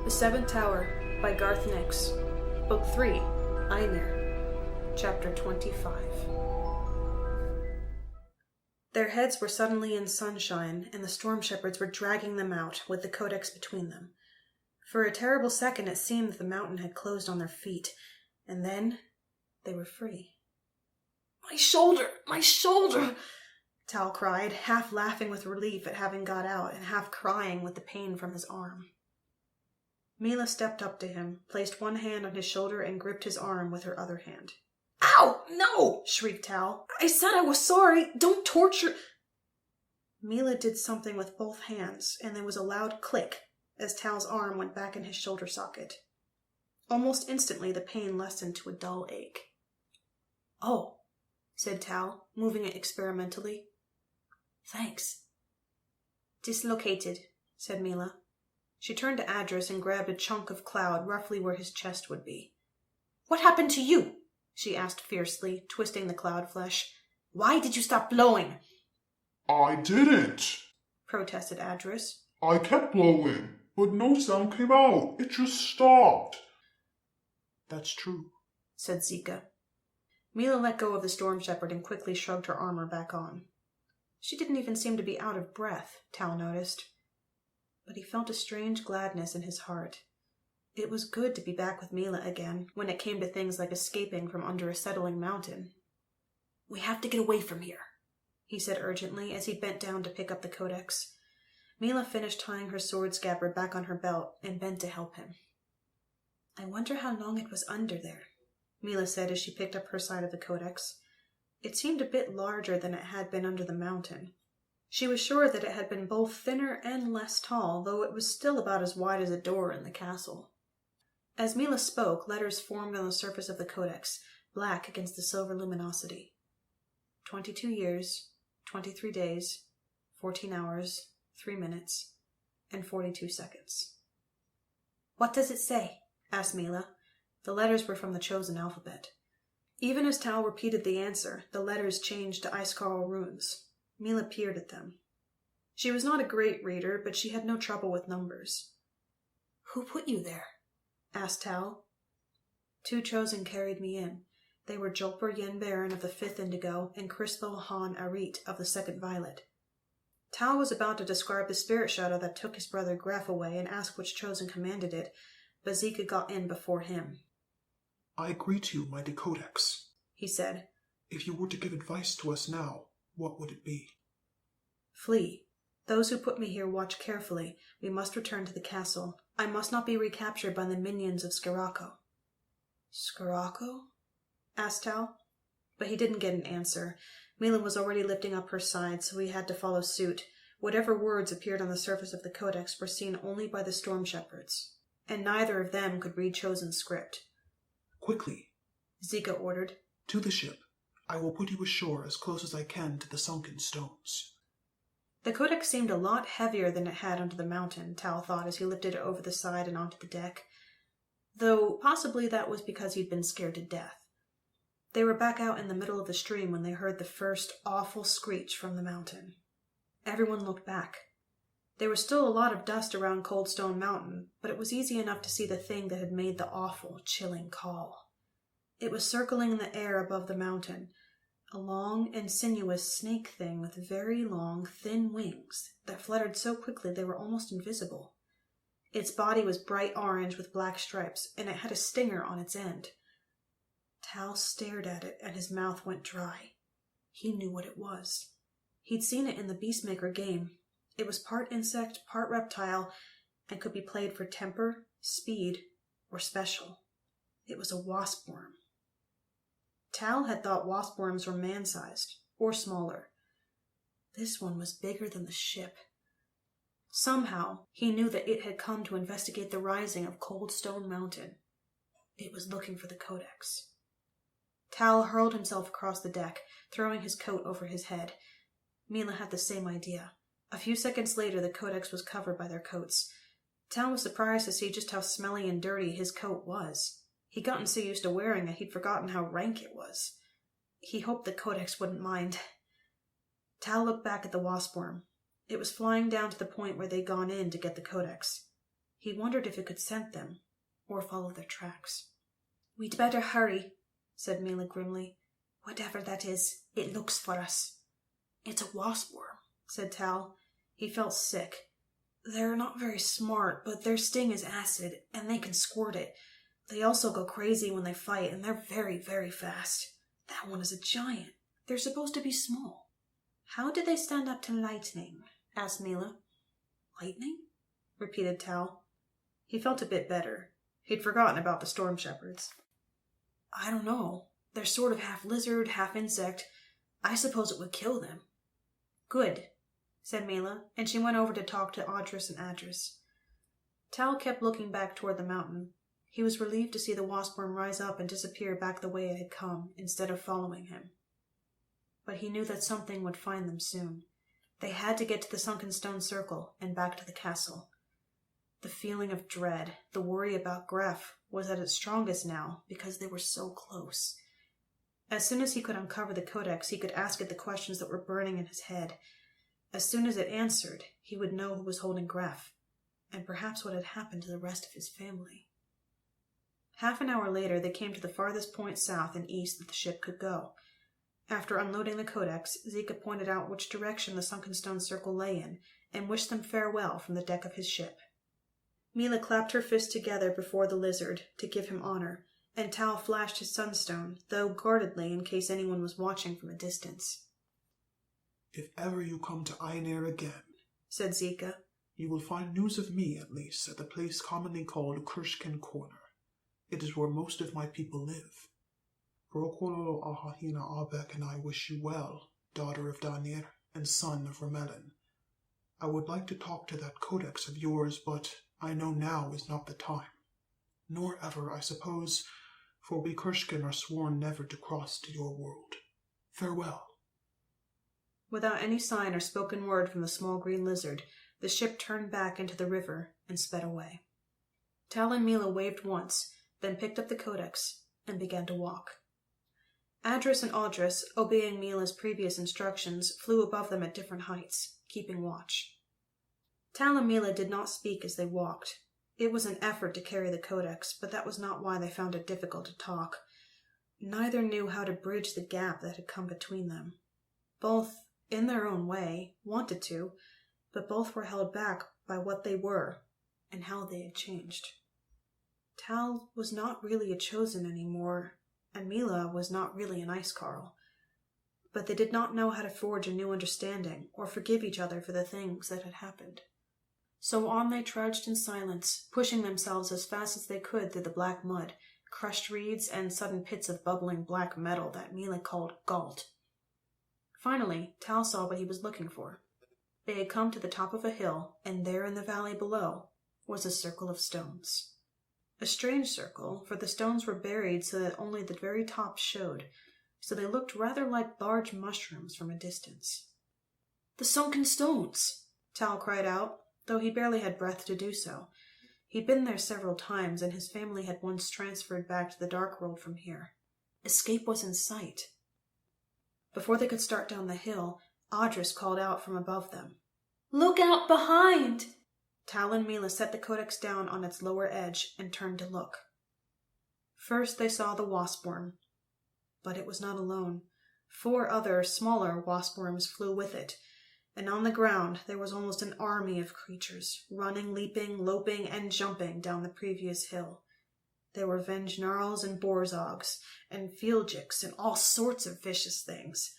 The Seventh Tower by Garth Nix. Book 3, Aimir. Chapter 25. Their heads were suddenly in sunshine, and the storm shepherds were dragging them out, with the Codex between them. For a terrible second it seemed that the mountain had closed on their feet, and then they were free. "My shoulder! My shoulder!" Tal cried, half laughing with relief at having got out, and half crying with the pain from his arm. Mila stepped up to him, placed one hand on his shoulder, and gripped his arm with her other hand. "Ow! No!" shrieked Tal. "I said I was sorry! Don't torture—" Mila did something with both hands, and there was a loud click as Tal's arm went back in his shoulder socket. Almost instantly the pain lessened to a dull ache. "Oh," said Tal, moving it experimentally. "Thanks." "Dislocated," said Mila. She turned to Adris and grabbed a chunk of cloud roughly where his chest would be. "What happened to you?" she asked fiercely, twisting the cloud flesh. "Why did you stop blowing?" "I didn't," protested Adris. "I kept blowing, but no sound came out. It just stopped." "That's true," said Zico. Mila let go of the storm shepherd and quickly shrugged her armor back on. She didn't even seem to be out of breath, Tal noticed. But he felt a strange gladness in his heart. It was good to be back with Mila again, when it came to things like escaping from under a settling mountain. "We have to get away from here," he said urgently as he bent down to pick up the Codex. Mila finished tying her sword scabbard back on her belt and bent to help him. "I wonder how long it was under there," Mila said as she picked up her side of the Codex. It seemed a bit larger than it had been under the mountain. She was sure that it had been both thinner and less tall, though it was still about as wide as a door in the castle. As Mila spoke, letters formed on the surface of the Codex, black against the silver luminosity. 22 years, 23 days, 14 hours, 3 minutes, and 42 seconds. "What does it say?" asked Mila. The letters were from the chosen alphabet. Even as Tal repeated the answer, the letters changed to Icecarl runes. Mila peered at them. She was not a great reader, but she had no trouble with numbers. "Who put you there?" asked Tal. "Two chosen carried me in. They were Jolper Yen Baron of the 5th Indigo and Crispel Han Arit of the 2nd Violet." Tal was about to describe the spirit shadow that took his brother Graf away and ask which chosen commanded it, but Zico got in before him. "I agree to you, mighty Codex," he said. "If you were to give advice to us now, what would it be?" "Flee. Those who put me here watch carefully. We must return to the castle. I must not be recaptured by the minions of Scirocco." "Scirocco?" asked Tal. But he didn't get an answer. Mila was already lifting up her side, so he had to follow suit. Whatever words appeared on the surface of the Codex were seen only by the storm shepherds, and neither of them could read chosen script. "Quickly," Zico ordered. "to the ship. I will put you ashore as close as I can to the sunken stones." The Codex seemed a lot heavier than it had under the mountain, Tal thought as he lifted it over the side and onto the deck. Though possibly that was because he'd been scared to death. They were back out in the middle of the stream when they heard the first awful screech from the mountain. Everyone looked back. There was still a lot of dust around Cold Stone Mountain, but it was easy enough to see the thing that had made the awful, chilling call. It was circling in the air above the mountain, a long and sinuous snake thing with very long, thin wings that fluttered so quickly they were almost invisible. Its body was bright orange with black stripes, and it had a stinger on its end. Tal stared at it, and his mouth went dry. He knew what it was. He'd seen it in the Beastmaker game. It was part insect, part reptile, and could be played for temper, speed, or special. It was a wasp worm. Tal had thought wasp worms were man-sized, or smaller. This one was bigger than the ship. Somehow, he knew that it had come to investigate the rising of Cold Stone Mountain. It was looking for the Codex. Tal hurled himself across the deck, throwing his coat over his head. Mila had the same idea. A few seconds later, the Codex was covered by their coats. Tal was surprised to see just how smelly and dirty his coat was. He'd gotten so used to wearing it, he'd forgotten how rank it was. He hoped the Codex wouldn't mind. Tal looked back at the wasp worm. It was flying down to the point where they'd gone in to get the Codex. He wondered if it could scent them, or follow their tracks. "We'd better hurry," said Mila grimly. "Whatever that is, it looks for us." "It's a wasp worm," said Tal. He felt sick. "They're not very smart, but their sting is acid, and they can squirt it. They also go crazy when they fight, and they're very, very fast. That one is a giant. They're supposed to be small." "How do they stand up to lightning?" asked Mila. "Lightning?" repeated Tal. He felt a bit better. He'd forgotten about the storm shepherds. "I don't know. They're sort of half lizard, half insect. I suppose it would kill them." "Good," said Mila, and she went over to talk to Audrus and Adris. Tal kept looking back toward the mountain. He was relieved to see the waspworm rise up and disappear back the way it had come, instead of following him. But he knew that something would find them soon. They had to get to the sunken stone circle and back to the castle. The feeling of dread, the worry about Gref, was at its strongest now because they were so close. As soon as he could uncover the Codex, he could ask it the questions that were burning in his head. As soon as it answered, he would know who was holding Gref, and perhaps what had happened to the rest of his family. Half an hour later, they came to the farthest point south and east that the ship could go. After unloading the Codex, Zico pointed out which direction the sunken stone circle lay in, and wished them farewell from the deck of his ship. Mila clapped her fists together before the lizard to give him honor, and Tal flashed his sunstone, though guardedly in case anyone was watching from a distance. "If ever you come to Aenair again," said Zico, "you will find news of me, at least, at the place commonly called Kirshkin Corner. It is where most of my people live. Brokololo Ahahina Abek and I wish you well, daughter of Danir and son of Ramelin. I would like to talk to that Codex of yours, but I know now is not the time. Nor ever, I suppose, for we Kirshkin are sworn never to cross to your world. Farewell." Without any sign or spoken word from the small green lizard, the ship turned back into the river and sped away. Tal and Mila waved once, then picked up the Codex and began to walk. Adris and Audrus, obeying Mila's previous instructions, flew above them at different heights, keeping watch. Tal and Mila did not speak as they walked. It was an effort to carry the Codex, but that was not why they found it difficult to talk. Neither knew how to bridge the gap that had come between them. Both, in their own way, wanted to, but both were held back by what they were and how they had changed. Tal was not really a chosen anymore, and Mila was not really an Icecarl. But they did not know how to forge a new understanding or forgive each other for the things that had happened. So on they trudged in silence, pushing themselves as fast as they could through the black mud, crushed reeds, and sudden pits of bubbling black metal that Mila called galt. Finally, Tal saw what he was looking for. They had come to the top of a hill, and there in the valley below was a circle of stones. A strange circle, for the stones were buried so that only the very tops showed, so they looked rather like large mushrooms from a distance. "The sunken stones!" Tal cried out, though he barely had breath to do so. He'd been there several times, and his family had once transferred back to the Dark World from here. Escape was in sight. Before they could start down the hill, Audrus called out from above them. "Look out behind!" Tal and Mila set the Codex down on its lower edge and turned to look. First they saw the waspworm, but it was not alone. 4 other, smaller waspworms flew with it, and on the ground there was almost an army of creatures, running, leaping, loping, and jumping down the previous hill. There were Vengnarls and Borzogs, and Fieldjiks, and all sorts of vicious things.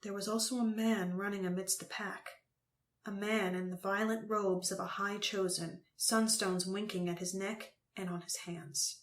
There was also a man running amidst the pack. A man in the violent robes of a high chosen, sunstones winking at his neck and on his hands.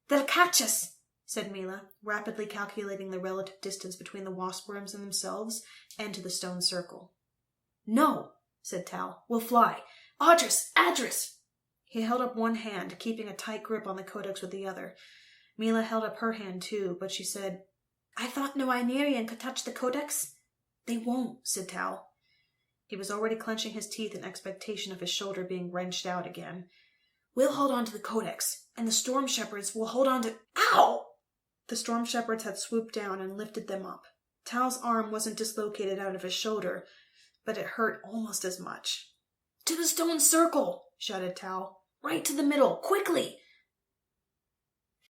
"They'll catch us," said Mila, rapidly calculating the relative distance between the waspworms and themselves and to the stone circle. "No," said Tal. "We'll fly. Audrus! Adris!" He held up one hand, keeping a tight grip on the Codex with the other. Mila held up her hand too, but she said, "I thought no Ainarian could touch the Codex." "They won't," said Tal. He was already clenching his teeth in expectation of his shoulder being wrenched out again. "We'll hold on to the Codex, and the Storm Shepherds will hold on to—" Ow! The Storm Shepherds had swooped down and lifted them up. Tal's arm wasn't dislocated out of his shoulder, but it hurt almost as much. "To the stone circle!" shouted Tal. Right to the middle, quickly!